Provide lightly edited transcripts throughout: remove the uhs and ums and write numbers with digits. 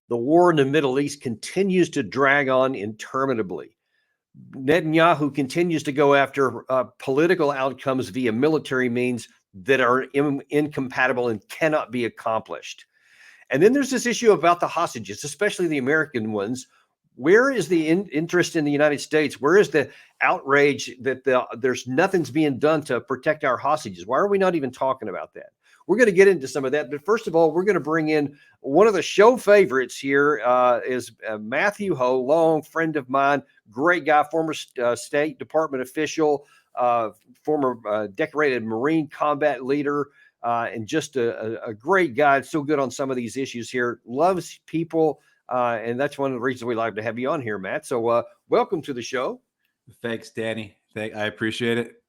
The war in the Middle East continues to drag on interminably. Netanyahu continues to go after political outcomes via military means that are incompatible and cannot be accomplished. And then there's this issue about the hostages, especially the American ones. Where is the interest in the United States? Where is the outrage that there's nothing's being done to protect our hostages? Why are we not even talking about that? We're going to get into some of that. But first of all, we're going to bring in one of the show favorites here is Matthew Ho, long friend of mine, great guy, former State Department official, former decorated Marine combat leader, and just a great guy. So good on some of these issues here. Loves people. And that's one of the reasons we like to have you on here, Matt. So welcome to the show. Thanks, Danny. I appreciate it.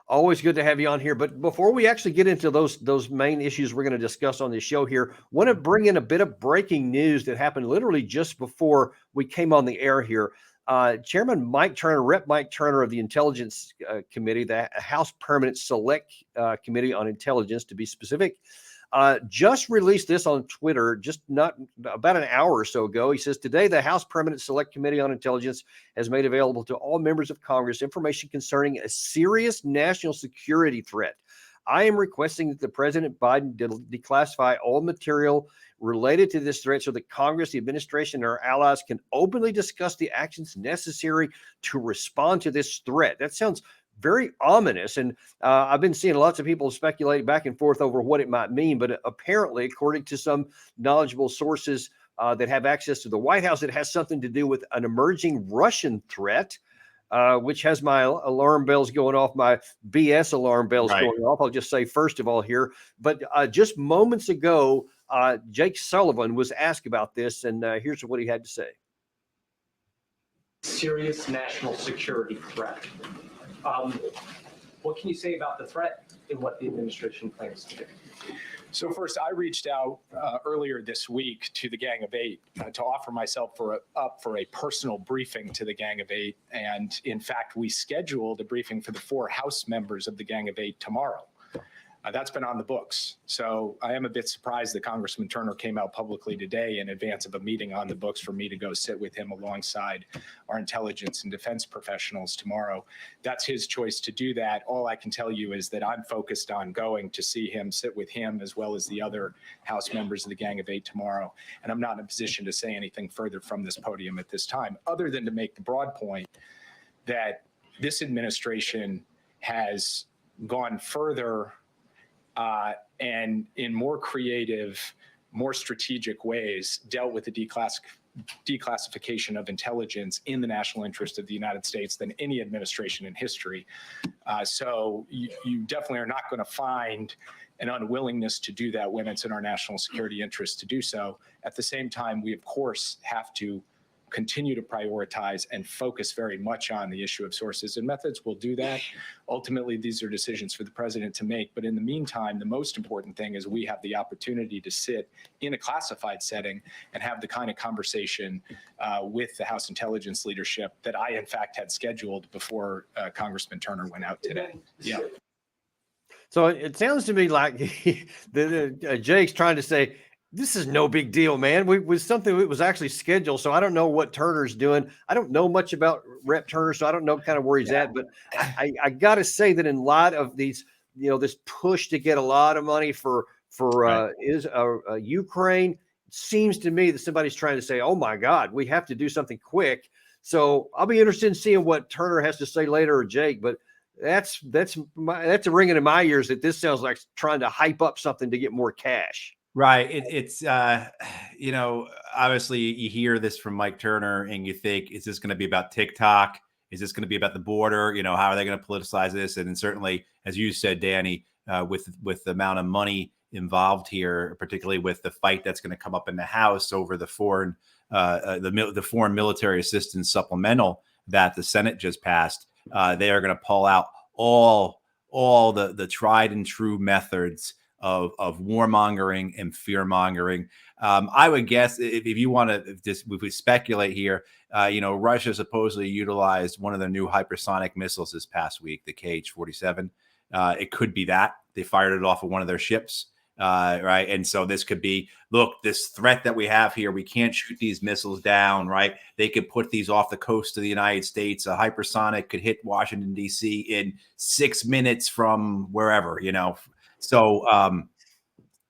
Always good to have you on here. But before we actually get into those main issues we're going to discuss on this show here, want to bring in a bit of breaking news that happened literally just before we came on the air here. Chairman Mike Turner, Rep. Mike Turner of the Intelligence Committee, the House Permanent Select Committee on Intelligence, to be specific, just released this on Twitter just not about an hour or so ago. He says, today, the House Permanent Select Committee on Intelligence has made available to all members of Congress information concerning a serious national security threat. I am requesting that the President Biden declassify all material related to this threat so that Congress, the administration, and our allies can openly discuss the actions necessary to respond to this threat. That sounds very ominous. And I've been seeing lots of people speculate back and forth over what it might mean. But apparently, according to some knowledgeable sources that have access to the White House, it has something to do with an emerging Russian threat, which has my alarm bells going off, my BS alarm bells going off. I'll just say, first of all, here. But just moments ago, Jake Sullivan was asked about this. And here's what he had to say. Serious national security threat. What can you say about the threat and what the administration plans to do? So first, I reached out earlier this week to the Gang of Eight to offer myself up for a personal briefing to the Gang of Eight. And in fact, we scheduled a briefing for the 4 House members of the Gang of Eight tomorrow. That's been on the books. So I am a bit surprised that Congressman Turner came out publicly today in advance of a meeting on the books for me to go sit with him alongside our intelligence and defense professionals tomorrow. That's his choice to do that. All I can tell you is that I'm focused on going to see him, sit with him, as well as the other House members of the Gang of Eight tomorrow. And I'm not in a position to say anything further from this podium at this time, other than to make the broad point that this administration has gone further and in more creative, more strategic ways dealt with the declassification of intelligence in the national interest of the United States than any administration in history. So you definitely are not going to find an unwillingness to do that when it's in our national security interest to do so. At the same time, we, of course, have to continue to prioritize and focus very much on the issue of sources and methods. We'll do that. Ultimately, these are decisions for the president to make. But in the meantime, the most important thing is we have the opportunity to sit in a classified setting and have the kind of conversation with the House intelligence leadership that I, in fact, had scheduled before Congressman Turner went out today. Yeah. So it sounds to me like Jake's trying to say, this is no big deal, man. We was something that was actually scheduled. So I don't know what Turner's doing. I don't know much about Rep. Turner, so I don't know kind of where he's at. But I got to say that in light of these, this push to get a lot of money for Ukraine, it seems to me that somebody's trying to say, oh my God, we have to do something quick. So I'll be interested in seeing what Turner has to say later, or Jake. But that's a ringing in my ears that this sounds like trying to hype up something to get more cash. Right. It's obviously you hear this from Mike Turner and you think, is this going to be about TikTok? Is this going to be about the border? How are they going to politicize this? And certainly, as you said, Danny, with the amount of money involved here, particularly with the fight that's going to come up in the House over the foreign military assistance supplemental that the Senate just passed, they are going to pull out all the tried and true methods of warmongering and fear mongering. I would guess if you want to just, if we speculate here, Russia supposedly utilized one of their new hypersonic missiles this past week, the KH-47. It could be that they fired it off of one of their ships. right? And so this could be, look, this threat that we have here, we can't shoot these missiles down, right? They could put these off the coast of the United States. A hypersonic could hit Washington, D.C. in 6 minutes from wherever, So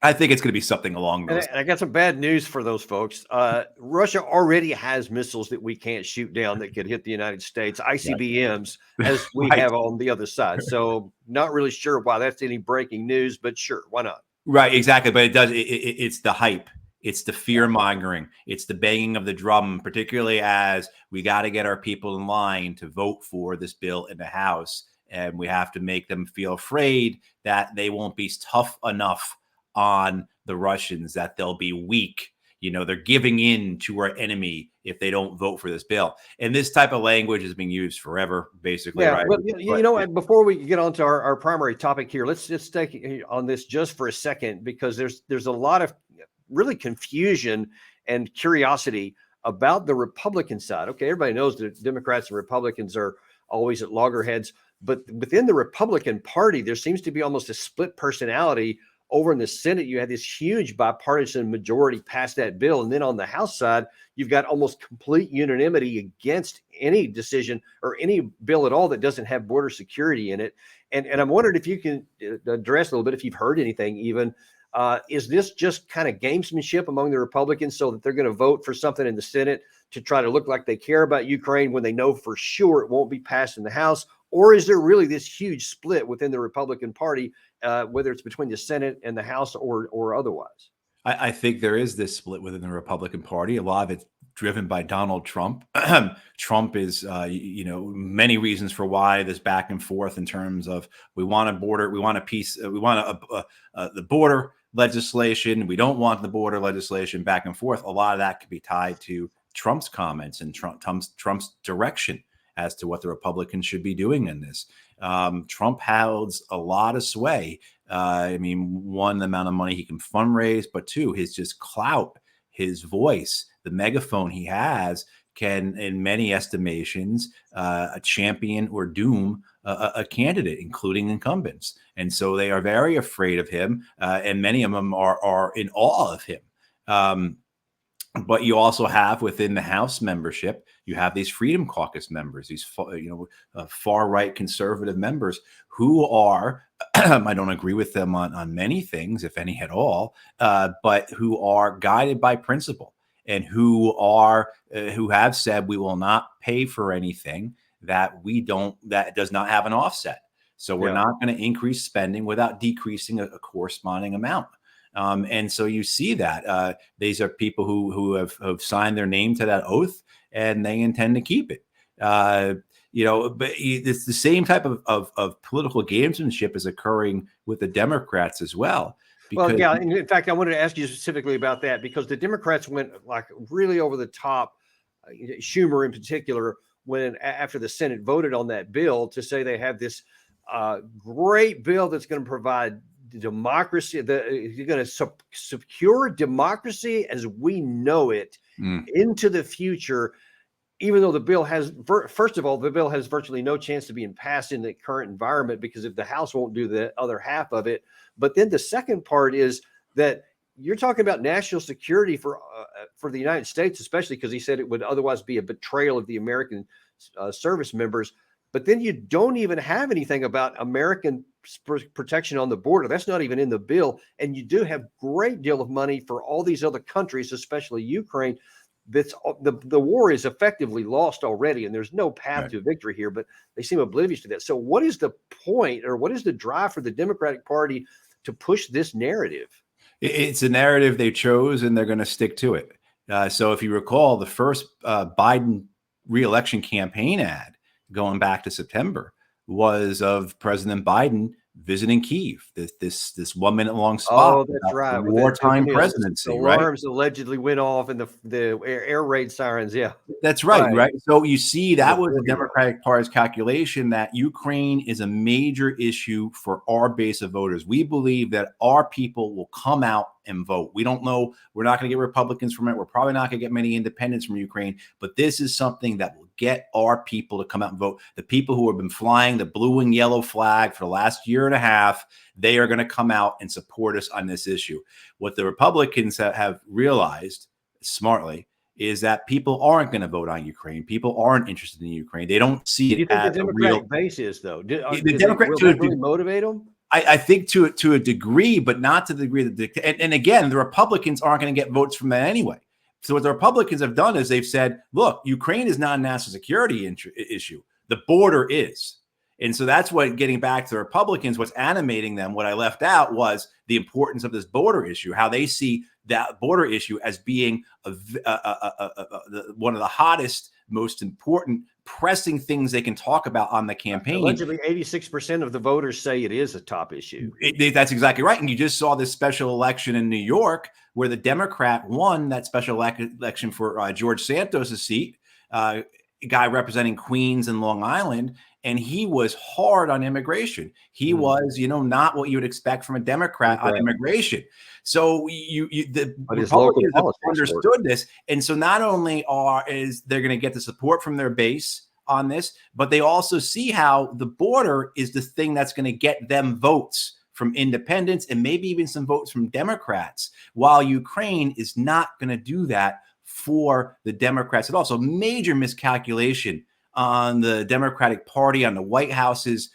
I think it's going to be something along those. And I got some bad news for those folks. Russia already has missiles that we can't shoot down that could hit the United States, ICBMs, as we Right. have on the other side. So not really sure why that's any breaking news, but sure, why not? Right, exactly. But it's the hype. It's the fear mongering. It's the banging of the drum, particularly as we got to get our people in line to vote for this bill in the House. And we have to make them feel afraid that they won't be tough enough on the Russians, that they'll be weak. They're giving in to our enemy if they don't vote for this bill. And this type of language is being used forever, basically. Yeah, right? well, before we get on to our primary topic here, let's just take on this just for a second, because there's a lot of really confusion and curiosity about the Republican side. Okay, everybody knows that Democrats and Republicans are always at loggerheads, but within the Republican Party, there seems to be almost a split personality. Over in the Senate, you had this huge bipartisan majority pass that bill. And then on the House side, you've got almost complete unanimity against any decision or any bill at all that doesn't have border security in it. And I'm wondering if you can address a little bit, if you've heard anything even, is this just kind of gamesmanship among the Republicans so that they're going to vote for something in the Senate to try to look like they care about Ukraine when they know for sure it won't be passed in the House? Or is there really this huge split within the Republican Party, whether it's between the Senate and the House or otherwise? I think there is this split within the Republican Party. A lot of it's driven by Donald Trump. Trump is, many reasons for why this back and forth in terms of we want a border, we want a peace, we want the border legislation. We don't want the border legislation, back and forth. A lot of that could be tied to Trump's comments and Trump's direction as to what the Republicans should be doing in this. Trump holds a lot of sway. One, the amount of money he can fundraise, but two, his just clout, his voice, the megaphone he has can, in many estimations, a champion or doom a candidate, including incumbents. And so they are very afraid of him, and many of them are in awe of him. But you also have within the House membership, you have these Freedom Caucus members, these far right conservative members who are, I don't agree with them on many things, if any at all, but who are guided by principle and who have said we will not pay for anything that does not have an offset. So we're not going to increase spending without decreasing a corresponding amount. And so you see that these are people who have signed their name to that oath, and they intend to keep it. But it's the same type of political gamesmanship is occurring with the Democrats as well. Well, yeah. And in fact, I wanted to ask you specifically about that, because the Democrats went like really over the top. Schumer in particular, when after the Senate voted on that bill, to say they have this great bill that's going to provide democracy, you're going to secure democracy as we know it into the future, even though the bill has, first of all, the bill has virtually no chance to being passed in the current environment because if the House won't do the other half of it. But then the second part is that you're talking about national security for the United States, especially because he said it would otherwise be a betrayal of the American service members. But then you don't even have anything about American protection on the border. That's not even in the bill. And you do have great deal of money for all these other countries, especially Ukraine. That's the war is effectively lost already, and there's no path to victory here, but they seem oblivious to that. So what is the point, or what is the drive for the Democratic Party to push this narrative? It's a narrative they chose, and they're going to stick to it. So if you recall, the first Biden re-election campaign ad going back to September was of President Biden visiting Kyiv, this 1 minute long spot. Oh, that's right. Wartime presidency, the alarms allegedly went off, and the air raid sirens. Yeah, that's right. So you see, that was the Democratic Party's calculation that Ukraine is a major issue for our base of voters. We believe that our people will come out and vote. We don't know. We're not going to get Republicans from it. We're probably not going to get many independents from Ukraine, but this is something that will get our people to come out and vote. The people who have been flying the blue and yellow flag for the last year and a half, they are going to come out and support us on this issue. What the Republicans have realized smartly is that people aren't going to vote on Ukraine. People aren't interested in Ukraine. They don't see it as the Democratic base is, though. The Democrat will really motivate them? I think to a degree, but not to the degree that and again, the Republicans aren't going to get votes from that anyway. So what the Republicans have done is they've said, look, Ukraine is not a national security issue. The border is. And so that's what, getting back to the Republicans, what's animating them, what I left out was the importance of this border issue, how they see that border issue as being one of the hottest, most important, pressing things they can talk about on the campaign. Allegedly, 86% of the voters say it is a top issue. That's exactly right. And you just saw this special election in New York where the Democrat won that special election for George Santos' seat, a guy representing Queens and Long Island. And he was hard on immigration. He was, not what you would expect from a Democrat on immigration. So the Republicans have understood this. And so not only is they're going to get the support from their base on this, but they also see how the border is the thing that's going to get them votes from independents and maybe even some votes from Democrats, while Ukraine is not going to do that for the Democrats at all. So major miscalculation on the Democratic Party, on the White House's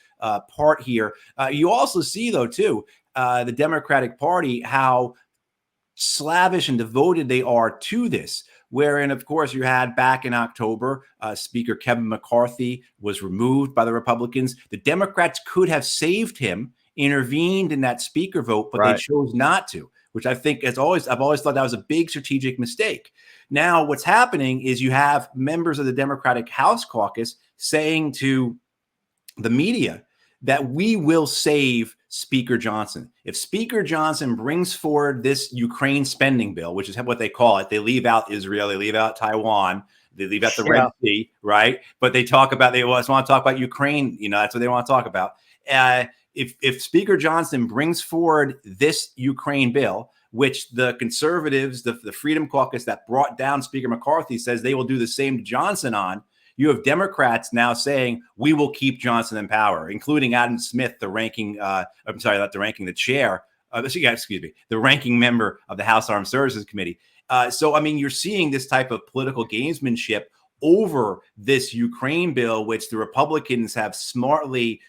part here. You also see, though, too, the Democratic Party, how slavish and devoted they are to this. Wherein, of course, you had back in October, Speaker Kevin McCarthy was removed by the Republicans. The Democrats could have saved him, intervened in that speaker vote, but they chose not to, which I think I've always thought that was a big strategic mistake. Now, what's happening is you have members of the Democratic House Caucus saying to the media that we will save Speaker Johnson. If Speaker Johnson brings forward this Ukraine spending bill, which is what they call it, they leave out Israel, they leave out Taiwan, they leave out the Red Sea, right? But they want to talk about Ukraine. That's what they want to talk about. If Speaker Johnson brings forward this Ukraine bill, which the conservatives, the Freedom Caucus that brought down Speaker McCarthy, says they will do the same to Johnson on, you have Democrats now saying we will keep Johnson in power, including Adam Smith, the ranking, the chair, the ranking member of the House Armed Services Committee. So, you're seeing this type of political gamesmanship over this Ukraine bill, which the Republicans have smartly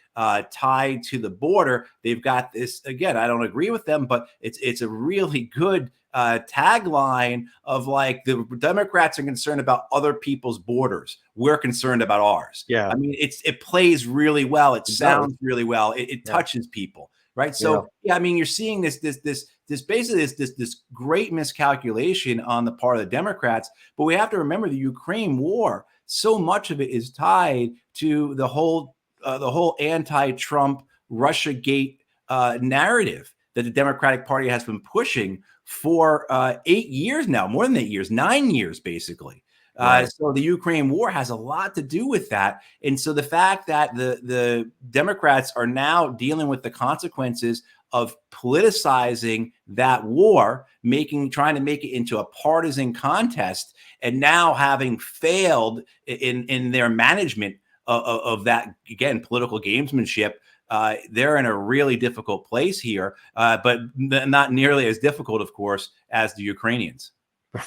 tied to the border. They've got this, again, I don't agree with them, but it's a really good tagline of like, the Democrats are concerned about other people's borders. We're concerned about ours. Yeah. It plays really well. It sounds really well. It touches people. Right. So, you're seeing this basically this great miscalculation on the part of the Democrats. But we have to remember the Ukraine war, so much of it is tied to the whole anti-Trump Russiagate narrative that the Democratic Party has been pushing for 8 years now, more than 8 years, 9 years, basically. So the Ukraine war has a lot to do with that. And so the fact that the Democrats are now dealing with the consequences of politicizing that war, trying to make it into a partisan contest, and now having failed in their management of that, again, political gamesmanship, they're in a really difficult place here, but not nearly as difficult, of course, as the Ukrainians.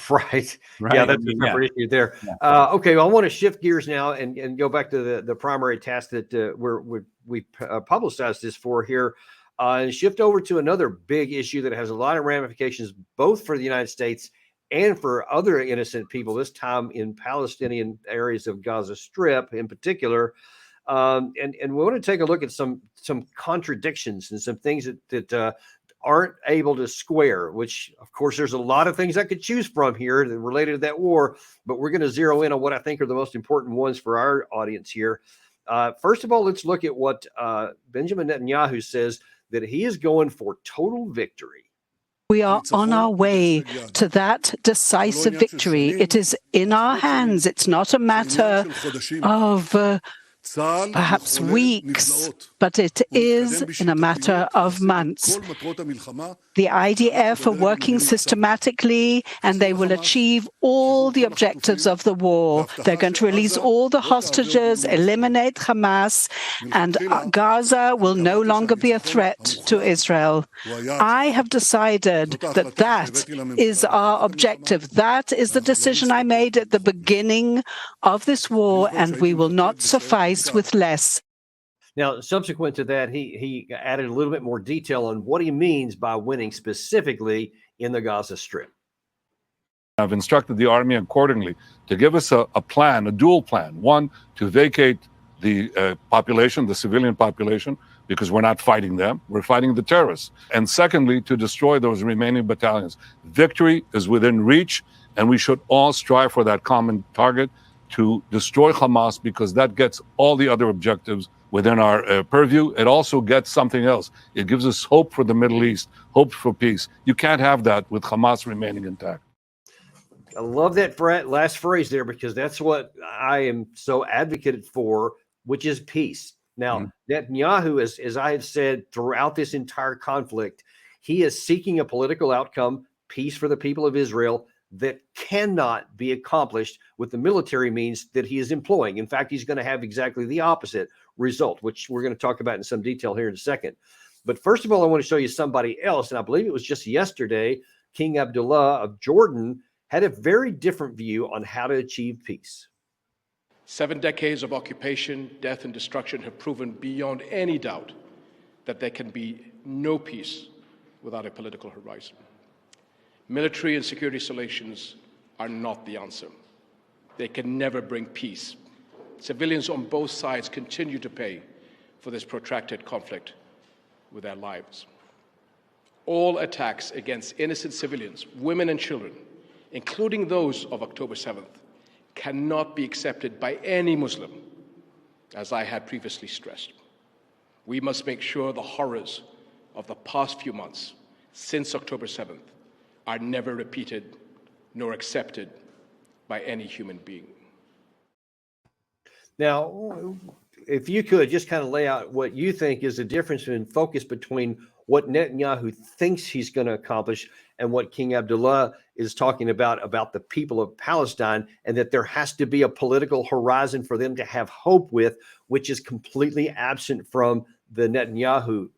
Right. Yeah, that's a separate issue there. Yeah. Okay, well, I want to shift gears now and go back to the primary task that we publicized this for here, and shift over to another big issue that has a lot of ramifications, both for the United States and for other innocent people, this time in Palestinian areas of Gaza Strip in particular. And we want to take a look at some contradictions and some things that aren't able to square, which, of course, there's a lot of things I could choose from here that related to that war, but we're going to zero in on what I think are the most important ones for our audience here. First of all, let's look at what Benjamin Netanyahu says, that he is going for total victory. We are on our way to that decisive victory. It is in our hands. It's not a matter of perhaps weeks, but it is in a matter of months. The IDF are working systematically, and they will achieve all the objectives of the war. They're going to release all the hostages, eliminate Hamas, and Gaza will no longer be a threat to Israel. I have decided that that is our objective. That is the decision I made at the beginning of this war, and we will not suffice with less. Now, subsequent to that, he added a little bit more detail on what he means by winning specifically in the Gaza Strip. I've instructed the army accordingly to give us a plan, a dual plan. One, to vacate the population, the civilian population, because we're not fighting them, we're fighting the terrorists. And secondly, to destroy those remaining battalions. Victory is within reach, and we should all strive for that common target to destroy Hamas, because that gets all the other objectives within our purview. It also gets something else. It gives us hope for the Middle East, hope for peace. You can't have that with Hamas remaining intact. I love that last phrase there, because that's what I am so advocated for, which is peace. Now, Netanyahu, as I have said throughout this entire conflict, he is seeking a political outcome, peace for the people of Israel, that cannot be accomplished with the military means that he is employing. In fact, he's going to have exactly the opposite result, which we're going to talk about in some detail here in a second. But first of all, I want to show you somebody else, and I believe it was just yesterday, King Abdullah of Jordan had a very different view on how to achieve peace. 7 decades of occupation, death, and destruction have proven beyond any doubt that there can be no peace without a political horizon. Military and security solutions are not the answer. They can never bring peace. Civilians on both sides continue to pay for this protracted conflict with their lives. All attacks against innocent civilians, women and children, including those of October 7th, cannot be accepted by any Muslim, as I had previously stressed. We must make sure the horrors of the past few months since October 7th are never repeated nor accepted by any human being. Now, if you could just kind of lay out what you think is the difference in focus between what Netanyahu thinks he's going to accomplish and what King Abdullah is talking about the people of Palestine, and that there has to be a political horizon for them to have hope with, which is completely absent from the Netanyahu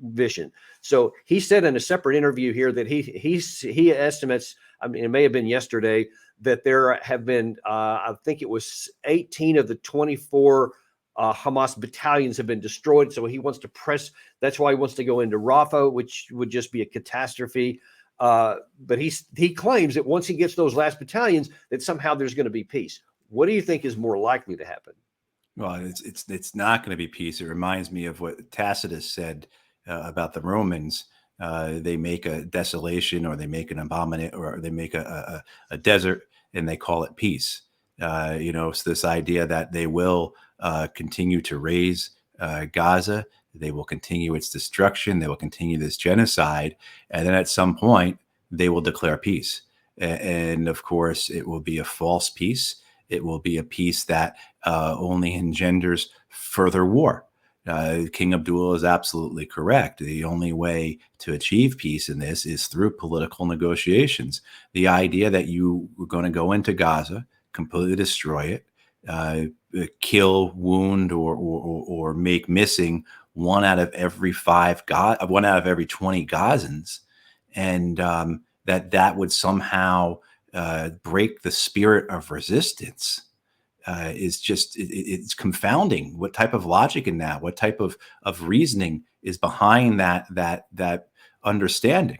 vision. So he said in a separate interview here that he estimates, I mean, it may have been yesterday, that there have been, I think it was 18 of the 24 Hamas battalions have been destroyed. So he wants to press. That's why he wants to go into Rafah, which would just be a catastrophe. But he claims that once he gets those last battalions, that somehow there's going to be peace. What do you think is more likely to happen? Well, it's not going to be peace. It reminds me of what Tacitus said about the Romans. They make a desolation, or they make an abomination, or they make a desert, and they call it peace. It's this idea that they will continue to raise Gaza. They will continue its destruction. They will continue this genocide. And then at some point, they will declare peace. And of course, it will be a false peace. It will be a peace that only engenders further war. King Abdullah is absolutely correct. The only way to achieve peace in this is through political negotiations. The idea that you were going to go into Gaza, completely destroy it, kill, wound, or make missing one out of every 20 Gazans, and that would somehow break the spirit of resistance is just it's confounding. What type of logic in that? What type of reasoning is behind that understanding?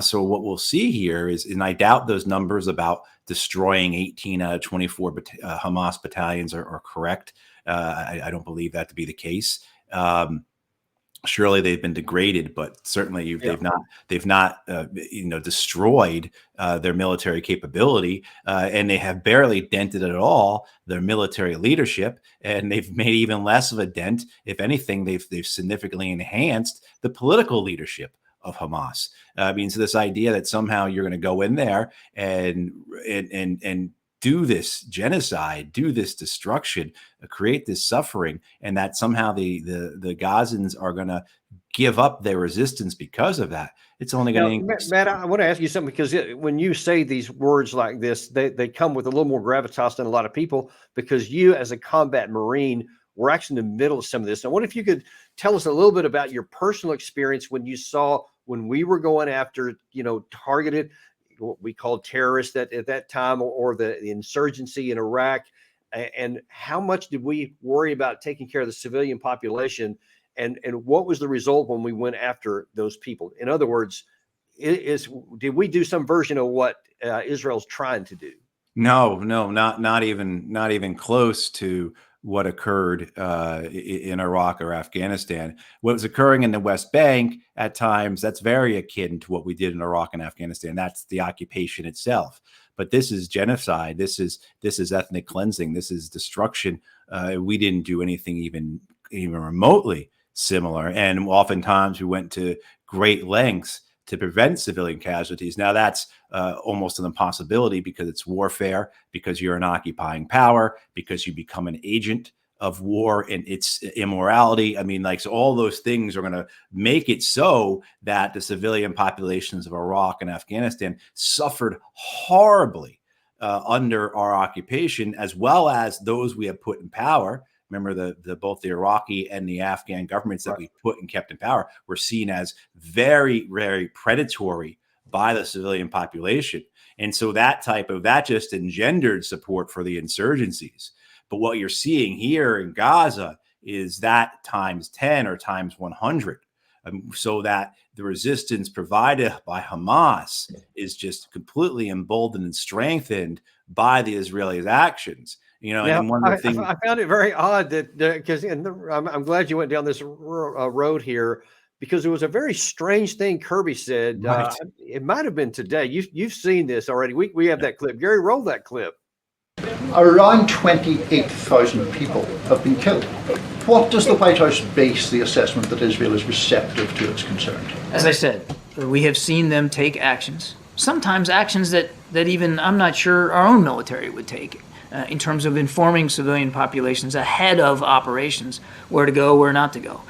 So what we'll see here is, and I doubt those numbers about destroying 18 out of 24 Hamas battalions are correct. I don't believe that to be the case. Surely they've been degraded, but certainly they've not destroyed their military capability, and they have barely dented at all their military leadership, and they've made even less of a dent. If anything, they've significantly enhanced the political leadership of Hamas. So this idea that somehow you're going to go in there and do this genocide, do this destruction, create this suffering, and that somehow the Gazans are going to give up their resistance because of that. It's only going to increase. Matt, I want to ask you something, because when you say these words like this, they come with a little more gravitas than a lot of people, because you, as a combat Marine, were actually in the middle of some of this. I wonder if you could tell us a little bit about your personal experience when you saw, when we were going after, targeted, what we called terrorists at that time, or the insurgency in Iraq, and how much did we worry about taking care of the civilian population, and what was the result when we went after those people? In other words, did we do some version of what Israel's trying to do? No, not even close to what occurred in Iraq or Afghanistan. What was occurring in the West Bank at times, that's very akin to what we did in Iraq and Afghanistan. That's the occupation itself. But this is genocide. This is ethnic cleansing. This is destruction. We didn't do anything even remotely similar. And oftentimes we went to great lengths to prevent civilian casualties. Now that's almost an impossibility, because it's warfare, because you're an occupying power, because you become an agent of war and its immorality. I mean, so all those things are going to make it so that the civilian populations of Iraq and Afghanistan suffered horribly under our occupation, as well as those we have put in power. Remember, both the Iraqi and the Afghan governments that we put and kept in power were seen as very, very predatory by the civilian population. And so that just engendered support for the insurgencies. But what you're seeing here in Gaza is that times 10 or times 100. So that the resistance provided by Hamas is just completely emboldened and strengthened by the Israelis' actions. And one of the things I found it very odd that, because I'm glad you went down this road here, because it was a very strange thing Kirby said. Right. It might have been today. You've seen this already. We have that clip. Gary, roll that clip. Around 28,000 people have been killed. What does the White House base the assessment that Israel is receptive to its concerns? As I said, we have seen them take actions, sometimes actions that even I'm not sure our own military would take, in terms of informing civilian populations ahead of operations, where to go, where not to go.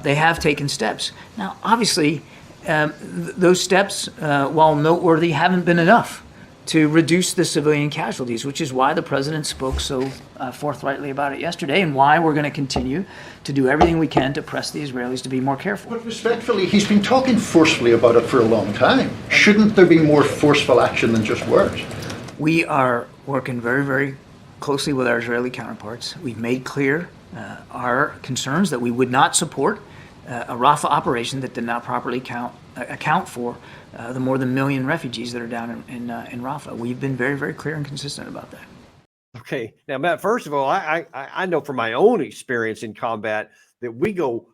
They have taken steps. Now, obviously, those steps, while noteworthy, haven't been enough to reduce the civilian casualties, which is why the president spoke so forthrightly about it yesterday, and why we're going to continue to do everything we can to press the Israelis to be more careful. But respectfully, he's been talking forcefully about it for a long time. Shouldn't there be more forceful action than just words? We are working very, very closely with our Israeli counterparts. We've made clear our concerns that we would not support a Rafah operation that did not properly account for the more than 1 million refugees that are down in Rafah. We've been very, very clear and consistent about that. Okay. Now, Matt, first of all, I know from my own experience in combat that we go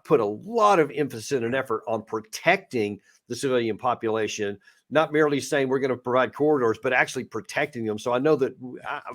put a lot of emphasis and effort on protecting the civilian population, not merely saying we're going to provide corridors, but actually protecting them. So I know that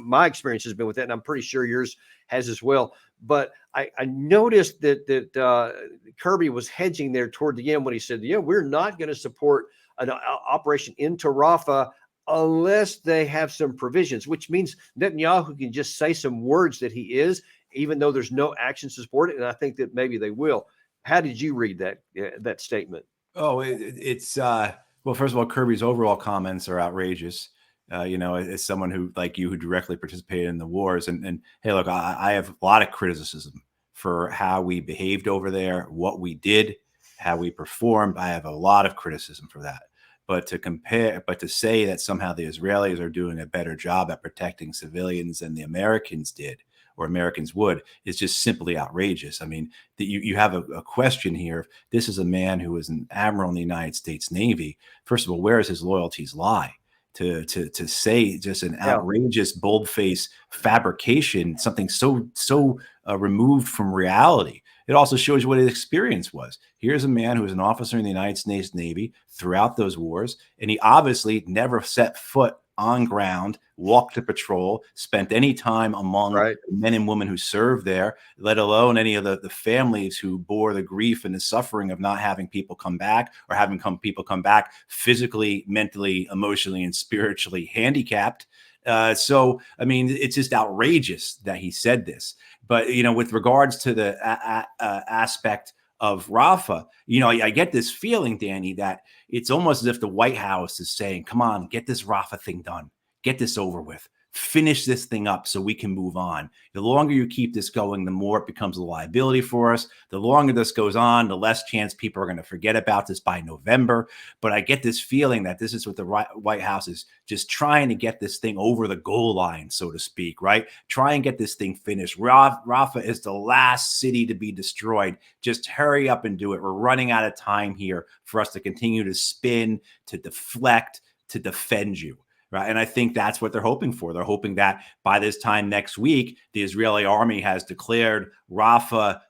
my experience has been with that, and I'm pretty sure yours has as well. But I noticed that Kirby was hedging there toward the end when he said, we're not going to support an operation into Rafah unless they have some provisions, which means Netanyahu can just say some words that he is, even though there's no actions to support it. And I think that maybe they will. How did you read that statement? Oh, it's well, first of all, Kirby's overall comments are outrageous. As someone who, like you, who directly participated in the wars, and hey, look, I have a lot of criticism for how we behaved over there, what we did, how we performed. I have a lot of criticism for that. But to say that somehow the Israelis are doing a better job at protecting civilians than the Americans did, or Americans would, is just simply outrageous. I mean, you have a question here. This is a man who is an admiral in the United States Navy. First of all, where does his loyalties lie? To say just an outrageous, bold-faced fabrication, something so removed from reality. It also shows you what his experience was. Here's a man who was an officer in the United States Navy throughout those wars, and he obviously never set foot on ground, walked to patrol, spent any time among men and women who served there, let alone any of the families who bore the grief and the suffering of not having people come back, or having people come back physically, mentally, emotionally, and spiritually handicapped. So, I mean, it's just outrageous that he said this. But, you know, with regards to the aspect of Rafah, you know, I get this feeling, Danny, that it's almost as if the White House is saying, come on, get this Rafah thing done. Get this over with. Finish this thing up so we can move on. The longer you keep this going, the more it becomes a liability for us. The longer this goes on, the less chance people are going to forget about this by November. But I get this feeling that this is what the White House is just trying to get this thing over the goal line, so to speak, right? Try and get this thing finished. Rafah is the last city to be destroyed. Just hurry up and do it. We're running out of time here for us to continue to spin, to deflect, to defend you. Right. And I think that's what they're hoping for. They're hoping that by this time next week, the Israeli army has declared Rafah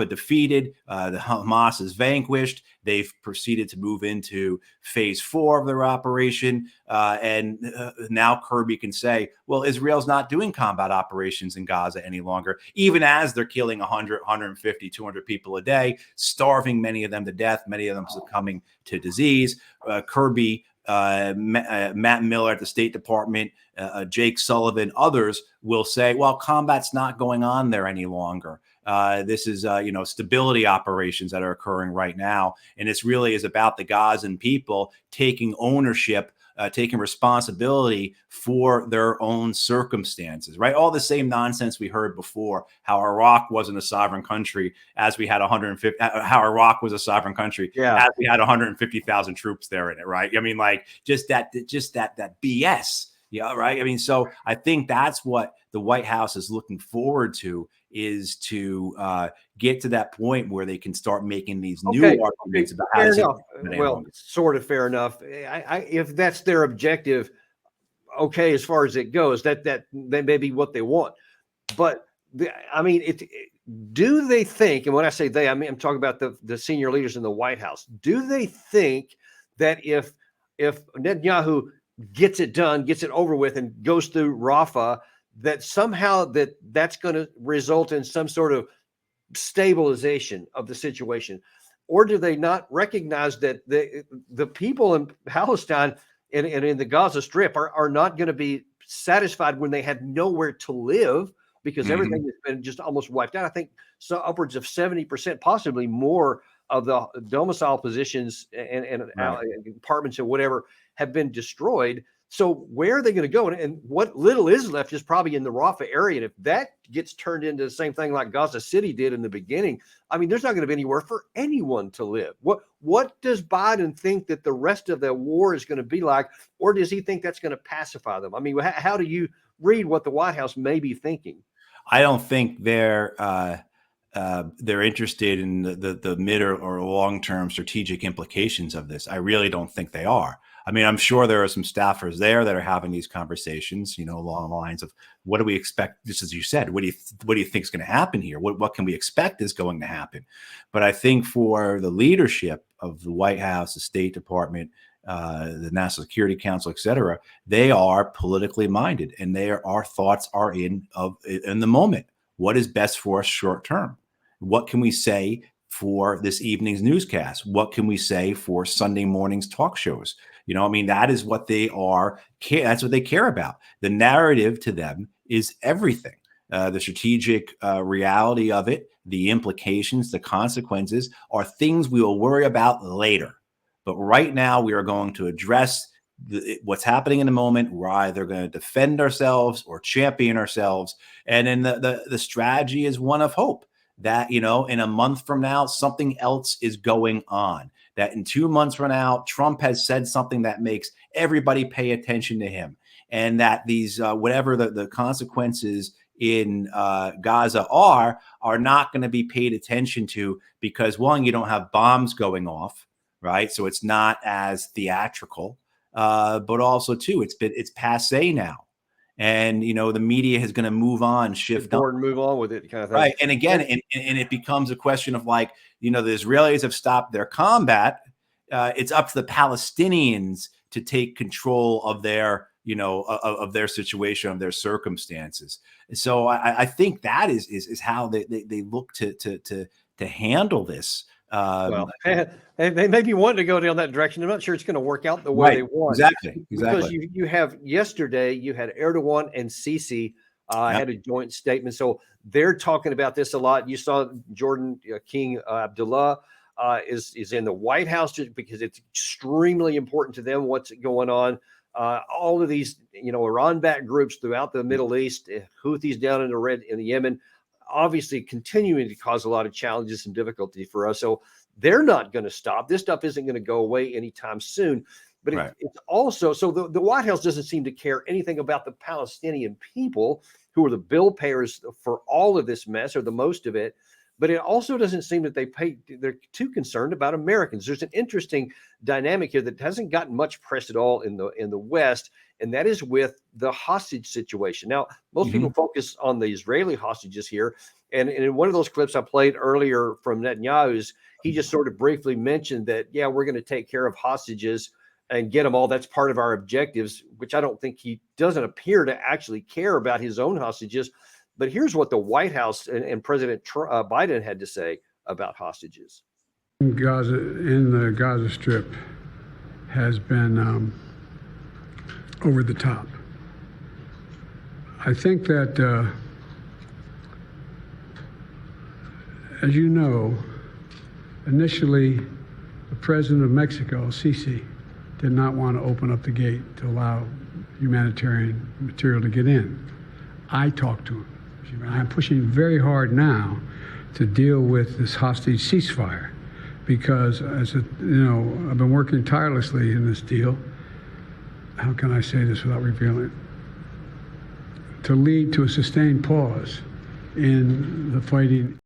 defeated. The Hamas is vanquished. They've proceeded to move into phase 4 of their operation. And now Kirby can say, well, Israel's not doing combat operations in Gaza any longer, even as they're killing 100, 150, 200 people a day, starving many of them to death, many of them succumbing to disease. Kirby, Matt Miller at the State Department, Jake Sullivan, others will say, well, combat's not going on there any longer. This is, you know, stability operations that are occurring right now. And this really is about the Gazan people taking ownership, taking responsibility for their own circumstances, right? All the same nonsense we heard before, how Iraq wasn't a sovereign country as we had 150, how Iraq was a sovereign country as we had 150,000 troops there in it, right? I mean, like just that BS. Yeah, right. I mean, so I think that's what the White House is looking forward to, is to get to that point where they can start making these new arguments about how to. Well, sort of fair enough. If that's their objective, okay, as far as it goes, that may be what they want. But I mean, do they think? And when I say they, I mean I'm talking about the senior leaders in the White House. Do they think that if Netanyahu gets it done, gets it over with, and goes through Rafah, that somehow that's going to result in some sort of stabilization of the situation? Or do they not recognize that the people in Palestine and in the Gaza Strip are not going to be satisfied when they have nowhere to live, because everything has been just almost wiped out? I think so upwards of 70%, possibly more, of the domicile positions and apartments or whatever have been destroyed. So where are they going to go? And what little is left is probably in the Rafah area. And if that gets turned into the same thing like Gaza City did in the beginning, I mean, there's not going to be anywhere for anyone to live. What does Biden think that the rest of the war is going to be like? Or does he think that's going to pacify them? I mean, how do you read what the White House may be thinking? I don't think they're interested in the mid or long-term strategic implications of this. I really don't think they are. I mean, I'm sure there are some staffers there that are having these conversations, you know, along the lines of, what do we expect? Just as you said, what do you think is going to happen here? What can we expect is going to happen? But I think for the leadership of the White House, the State Department, the National Security Council, et cetera, they are politically minded, and our thoughts are in the moment. What is best for us short term? What can we say for this evening's newscast? What can we say for Sunday morning's talk shows? You know, I mean, that is what they are. That's what they care about. The narrative to them is everything. The strategic reality of it, the implications, the consequences are things we will worry about later. But right now, we are going to address what's happening in the moment. We're either going to defend ourselves or champion ourselves. And then the strategy is one of hope, that, you know, in a month from now, something else is going on. That in 2 months from now, Trump has said something that makes everybody pay attention to him. And that these, whatever the consequences in Gaza are not going to be paid attention to, because one, you don't have bombs going off, right? So it's not as theatrical, but also two, it's passé now. And, you know, the media is going to move on, shift on, move on with it, kind of thing. Right. And again, and it becomes a question of, like, you know, the Israelis have stopped their combat. It's up to the Palestinians to take control of their, you know, of their situation, of their circumstances. So I think that is how they look to handle this. Well, they may be wanting to go down that direction. I'm not sure it's going to work out the way they want. Exactly. Because you have yesterday, you had Erdogan and Sisi had a joint statement. So they're talking about this a lot. You saw Jordan King Abdullah is in the White House just because it's extremely important to them what's going on. All of these, Iran-backed groups throughout the Middle East, Houthis down in Yemen, obviously continuing to cause a lot of challenges and difficulty for us. So they're not going to stop. This stuff isn't going to go away anytime soon. But it's also, so the White House doesn't seem to care anything about the Palestinian people who are the bill payers for all of this mess, or the most of it. But it also doesn't seem that they're too concerned about Americans. There's an interesting dynamic here that hasn't gotten much press at all in the West, and that is with the hostage situation. Now, most people focus on the Israeli hostages here, and in one of those clips I played earlier from Netanyahu's, he just sort of briefly mentioned that, yeah, we're going to take care of hostages and get them all. That's part of our objectives, which I don't think he doesn't appear to actually care about his own hostages. But here's what the White House and President Biden had to say about hostages. Gaza, in the Gaza Strip, has been over the top. I think that, as you know, initially, the president of Mexico, Sisi, did not want to open up the gate to allow humanitarian material to get in. I talked to him. I'm pushing very hard now to deal with this hostage ceasefire because, I've been working tirelessly in this deal. How can I say this without revealing it? To lead to a sustained pause in the fighting.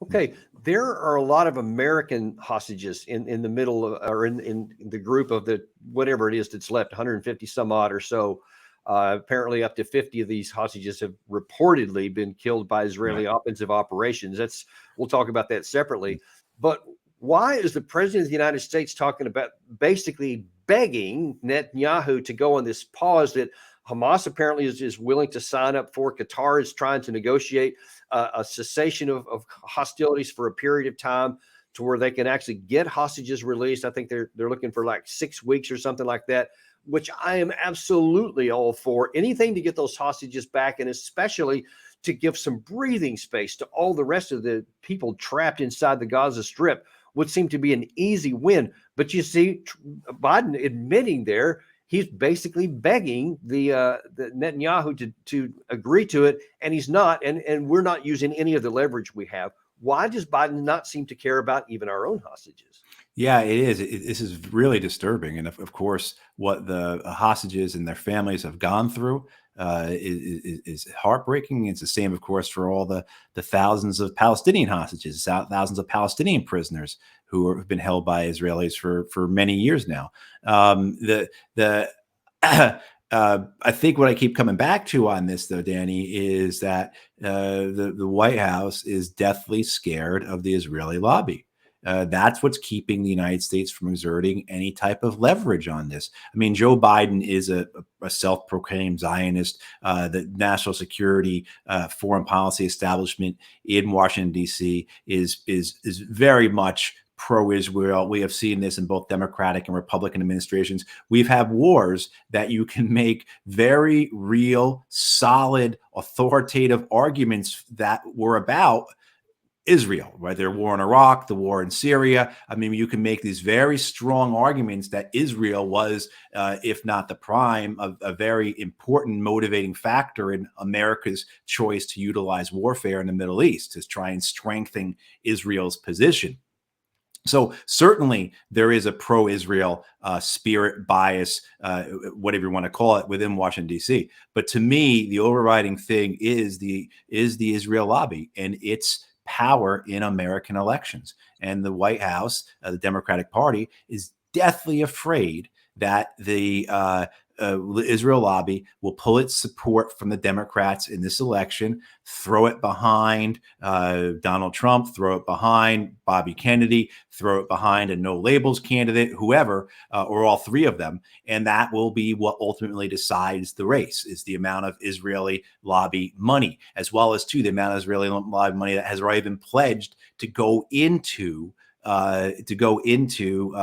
Okay, there are a lot of American hostages in the middle of, or in the group of the whatever it is that's left, 150 some odd or so. Apparently, up to 50 of these hostages have reportedly been killed by Israeli offensive operations. We'll talk about that separately. But why is the president of the United States talking about basically begging Netanyahu to go on this pause that Hamas apparently is willing to sign up for? Qatar is trying to negotiate a cessation of hostilities for a period of time to where they can actually get hostages released. I think they're looking for like 6 weeks or something like that, which I am absolutely all for. Anything to get those hostages back, and especially to give some breathing space to all the rest of the people trapped inside the Gaza Strip would seem to be an easy win. But you see, Biden admitting there, he's basically begging the Netanyahu to agree to it, and he's not, and we're not using any of the leverage we have. Why does Biden not seem to care about even our own hostages? Yeah, it is. This is really disturbing. And of course, what the hostages and their families have gone through is heartbreaking. It's the same, of course, for all the thousands of Palestinian hostages, thousands of Palestinian prisoners who have been held by Israelis for many years now. I think what I keep coming back to on this, though, Danny, is that the White House is deathly scared of the Israeli lobby. That's what's keeping the United States from exerting any type of leverage on this. I mean, Joe Biden is a self-proclaimed Zionist. The national security, foreign policy establishment in Washington, D.C. is very much pro-Israel. We have seen this in both Democratic and Republican administrations. We've had wars that you can make very real, solid, authoritative arguments that were about Israel, right? Their war in Iraq, the war in Syria. I mean, you can make these very strong arguments that Israel was, if not the prime, a very important motivating factor in America's choice to utilize warfare in the Middle East to try and strengthen Israel's position. So certainly there is a pro-Israel spirit, bias, whatever you want to call it, within Washington, D.C. But to me, the overriding thing is the Israel lobby and its power in American elections. And the White House, the Democratic Party, is deathly afraid that the Israel lobby will pull its support from the Democrats in this election, throw it behind Donald Trump, throw it behind Bobby Kennedy, throw it behind a no labels candidate, whoever, or all three of them. And that will be what ultimately decides the race, is the amount of Israeli lobby money, as well as the amount of Israeli lobby money that has already been pledged to go into to go into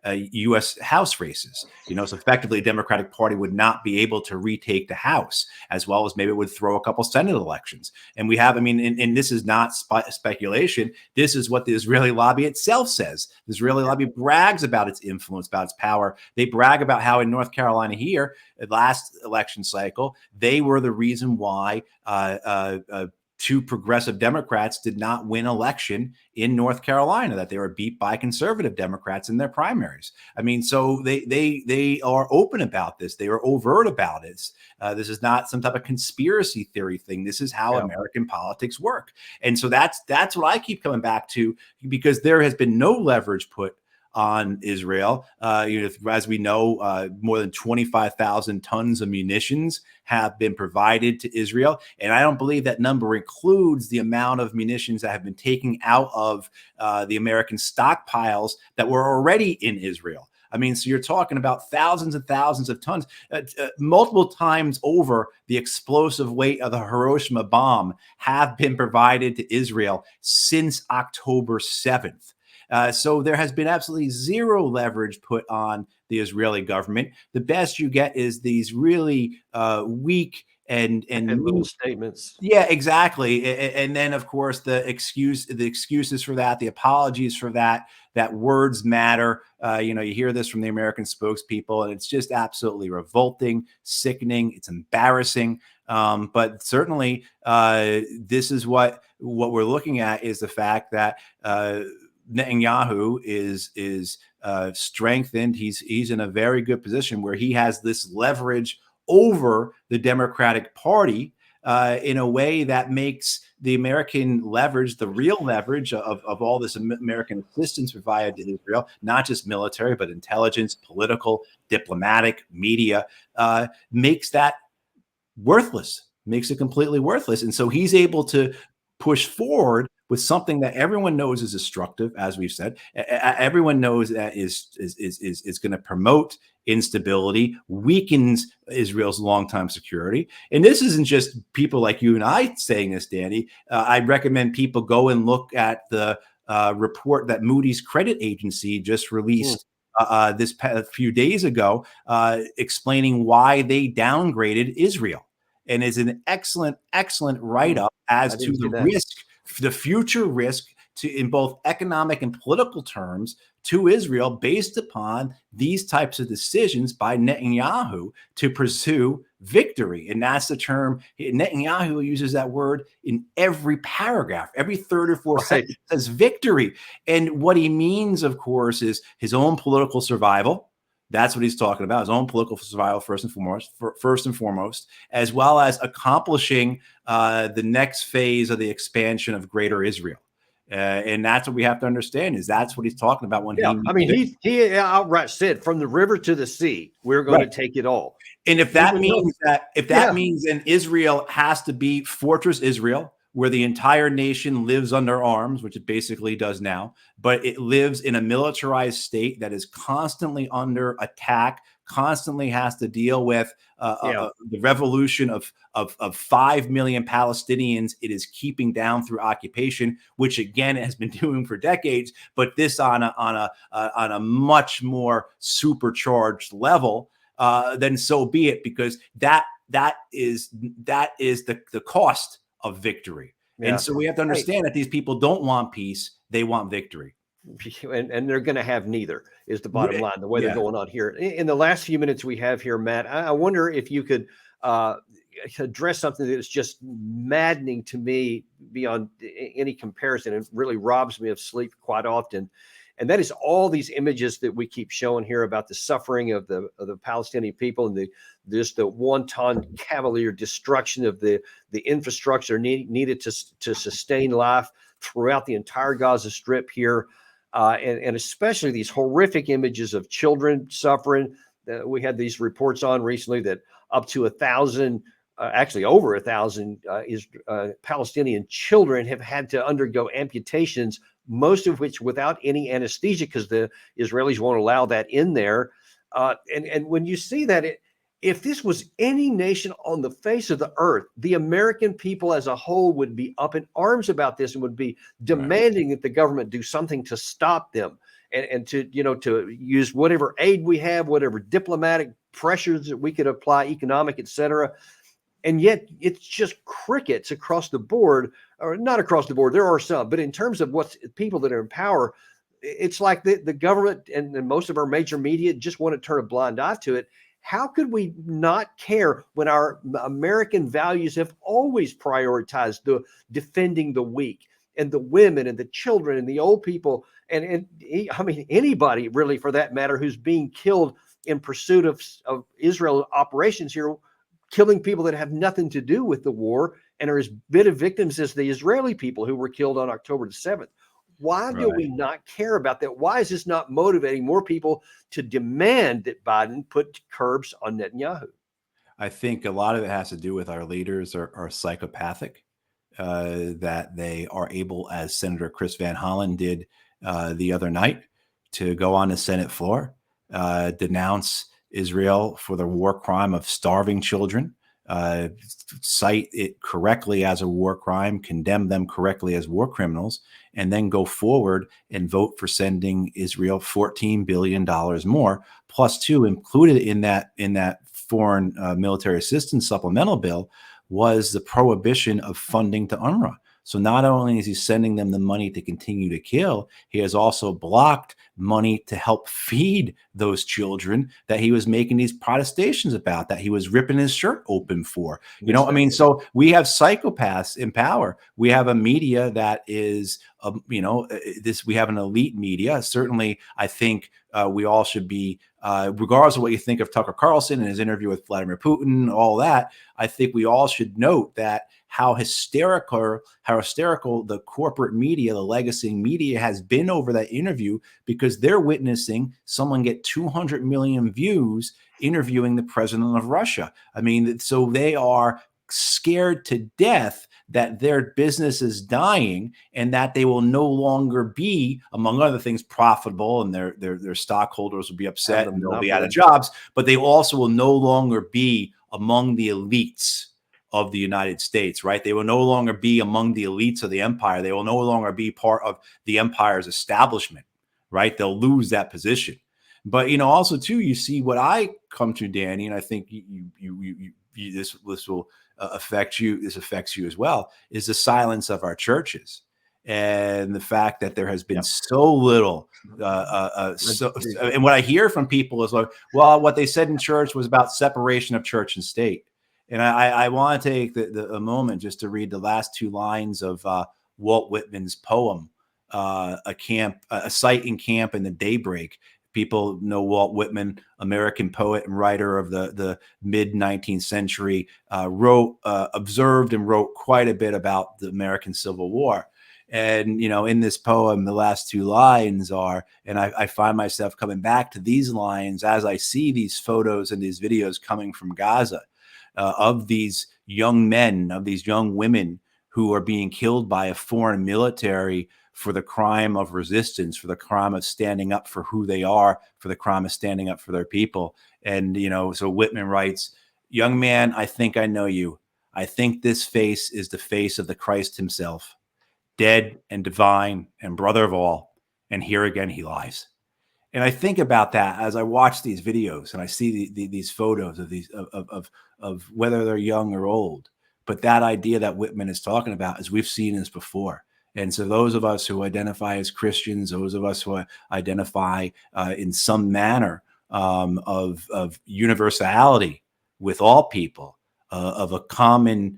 U.S. House races. So effectively, the Democratic Party would not be able to retake the House, as well as maybe it would throw a couple Senate elections. And we have, and this is not speculation. This is what the Israeli lobby itself says. The Israeli lobby brags about its influence, about its power. They brag about how in North Carolina here, last election cycle, they were the reason why two progressive Democrats did not win election in North Carolina, that they were beat by conservative Democrats in their primaries. So they are open about this. They are overt about it. This is not some type of conspiracy theory thing. This is how American politics work. And so that's what I keep coming back to, because there has been no leverage put on Israel. As we know, more than 25,000 tons of munitions have been provided to Israel. And I don't believe that number includes the amount of munitions that have been taken out of the American stockpiles that were already in Israel. So you're talking about thousands and thousands of tons, multiple times over the explosive weight of the Hiroshima bomb have been provided to Israel since October 7th. So there has been absolutely zero leverage put on the Israeli government. The best you get is these really weak and little statements. Yeah, exactly. And then, of course, the excuses for that, the apologies for that words matter. You hear this from the American spokespeople, and it's just absolutely revolting, sickening. It's embarrassing. But certainly, this is what we're looking at, is the fact that Netanyahu is strengthened. He's in a very good position where he has this leverage over the Democratic Party in a way that makes the American leverage, the real leverage of all this American assistance provided to Israel, not just military, but intelligence, political, diplomatic, media, makes that worthless, makes it completely worthless. And so he's able to push forward with something that everyone knows is destructive, as we've said. Everyone knows that is going to promote instability, weakens Israel's long-term security. And this isn't just people like you and I saying this, Danny. I recommend people go and look at the report that Moody's credit agency just released this few days ago, explaining why they downgraded Israel. And it's an excellent write-up as to the risk, the future risk in both economic and political terms to Israel, based upon these types of decisions by Netanyahu to pursue victory. And that's the term. Netanyahu uses that word in every paragraph, every third or fourth sentence says victory. And what he means, of course, is his own political survival. That's what he's talking about, his own political survival, first and foremost, as well as accomplishing the next phase of the expansion of Greater Israel. And that's what we have to understand, is that's what he's talking about when he outright said, from the river to the sea, we're going to take it all. And if that means then Israel has to be Fortress Israel, where the entire nation lives under arms, which it basically does now, but it lives in a militarized state that is constantly under attack, constantly has to deal with the revolution of 5 million Palestinians it is keeping down through occupation, which again it has been doing for decades, but this on a much more supercharged level. Then so be it, because that is the cost of victory. And so we have to understand that these people don't want peace, they want victory. And they're going to have neither, is the bottom line, the way they're going on here. In the last few minutes we have here, Matt, I wonder if you could address something that is just maddening to me beyond any comparison. It really robs me of sleep quite often. And that is all these images that we keep showing here about the suffering of the Palestinian people, and the wanton cavalier destruction of the infrastructure needed to sustain life throughout the entire Gaza Strip here, and especially these horrific images of children suffering. We had these reports on recently that up to 1,000, actually over 1,000 Palestinian children have had to undergo amputations, most of which without any anesthesia, because the Israelis won't allow that in there. And when you see that, if this was any nation on the face of the earth, the American people as a whole would be up in arms about this and would be demanding that the government do something to stop them and to, to use whatever aid we have, whatever diplomatic pressures that we could apply, economic, etc. And yet it's just crickets across the board, or not across the board. There are some, but in terms of what's people that are in power, it's like the government and most of our major media just want to turn a blind eye to it. How could we not care when our American values have always prioritized the defending the weak and the women and the children and the old people and I mean anybody really for that matter who's being killed in pursuit of Israel operations here, killing people that have nothing to do with the war and are as big of victims as the Israeli people who were killed on October the 7th. Why do we not care about that? Why is this not motivating more people to demand that Biden put curbs on Netanyahu? I think a lot of it has to do with our leaders are psychopathic, that they are able, as Senator Chris Van Hollen did the other night, to go on the Senate floor, denounce Israel for the war crime of starving children, cite it correctly as a war crime, condemn them correctly as war criminals, and then go forward and vote for sending Israel $14 billion more, plus two included in that foreign military assistance supplemental bill was the prohibition of funding to UNRWA. So not only is he sending them the money to continue to kill, he has also blocked money to help feed those children that he was making these protestations about, that he was ripping his shirt open for. I mean, so we have psychopaths in power. We have a media that is, we have an elite media. Certainly, I think we all should be, regardless of what you think of Tucker Carlson and his interview with Vladimir Putin, all that, I think we all should note that how hysterical the corporate media, the legacy media has been over that interview, because they're witnessing someone get 200 million views interviewing the president of Russia. I mean, so they are scared to death that their business is dying and that they will no longer be, among other things, profitable, and their stockholders will be upset and they'll be out of jobs, but they also will no longer be among the elites of the United States, right? They will no longer be among the elites of the empire. They will no longer be part of the empire's establishment, right? They'll lose that position. But, also too, you see what I come to, Danny, and I think this will affect you. This affects you as well, is the silence of our churches and the fact that there has been so little. And what I hear from people is like, well, what they said in church was about separation of church and state. And I want to take a moment just to read the last two lines of Walt Whitman's poem, A Sight in Camp in the Daybreak. People know Walt Whitman, American poet and writer of the mid-19th century, observed and wrote quite a bit about the American Civil War. And, in this poem, the last two lines are, and I find myself coming back to these lines as I see these photos and these videos coming from Gaza, of these young men, of these young women who are being killed by a foreign military for the crime of resistance, for the crime of standing up for who they are, for the crime of standing up for their people. And, so Whitman writes, "Young man, I think I know you. I think this face is the face of the Christ himself, dead and divine and brother of all. And here again he lies." And I think about that as I watch these videos and I see these photos of these of whether they're young or old. But that idea that Whitman is talking about is we've seen this before. And so those of us who identify as Christians, those of us who identify in some manner of universality with all people, of a common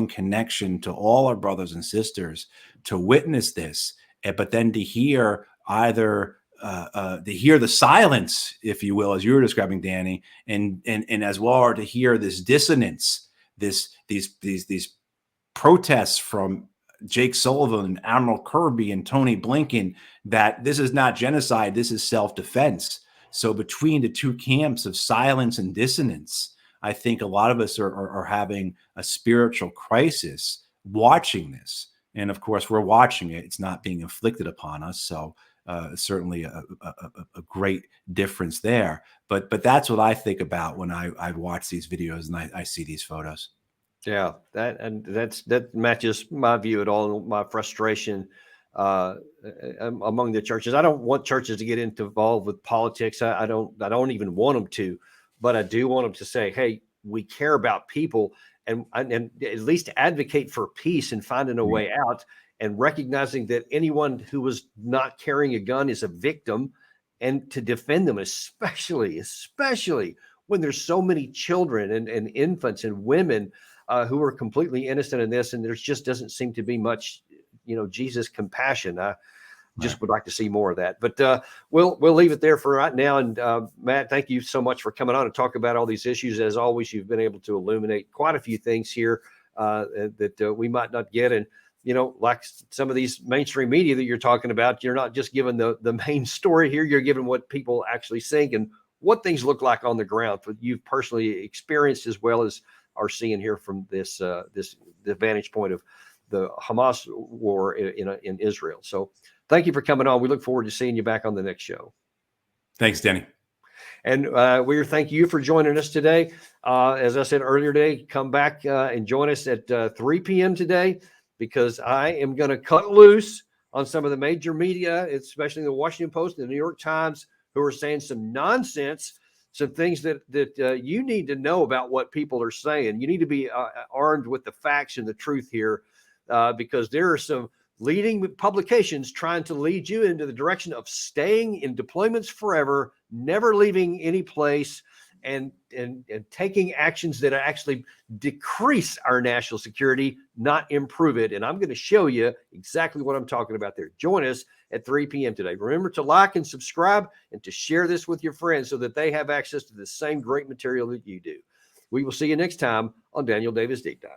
connection to all our brothers and sisters, to witness this, but then to hear either to hear the silence, if you will, as you were describing, Danny, and as well, to hear this dissonance, these protests from Jake Sullivan, Admiral Kirby, and Tony Blinken, that this is not genocide, this is self-defense. So between the two camps of silence and dissonance, I think a lot of us are having a spiritual crisis watching this. And of course, we're watching it. It's not being inflicted upon us. So certainly a great difference there. But that's what I think about when I watch these videos and I see these photos. Yeah, that matches my view at all, my frustration among the churches. I don't want churches to get involved with politics. I don't even want them to, but I do want them to say, hey, we care about people, and at least advocate for peace and finding a way out, and recognizing that anyone who was not carrying a gun is a victim, and to defend them, especially when there's so many children and infants and women who are completely innocent in this, and there just doesn't seem to be much, Jesus compassion. I just would like to see more of that. But we'll leave it there for right now. And Matt, thank you so much for coming on and talk about all these issues. As always, you've been able to illuminate quite a few things here that we might not get. And like some of these mainstream media that you're talking about, you're not just giving the main story here. You're giving what people actually think and what things look like on the ground, for you've personally experienced, as well as are seeing here from the vantage point of the Hamas war in Israel. So thank you for coming on. We look forward to seeing you back on the next show. Thanks, Danny. And we thank you for joining us today. As I said earlier today, come back and join us at 3 p.m. today, because I am going to cut loose on some of the major media, especially the Washington Post and the New York Times, who are saying some nonsense, some things that you need to know about what people are saying. You need to be armed with the facts and the truth here, because there are some leading publications trying to lead you into the direction of staying in deployments forever, never leaving any place, and taking actions that actually decrease our national security, not improve it. And I'm going to show you exactly what I'm talking about there. Join us at 3 p.m. today. Remember to like and subscribe, and to share this with your friends so that they have access to the same great material that you do. We will see you next time on Daniel Davis Deep Dive.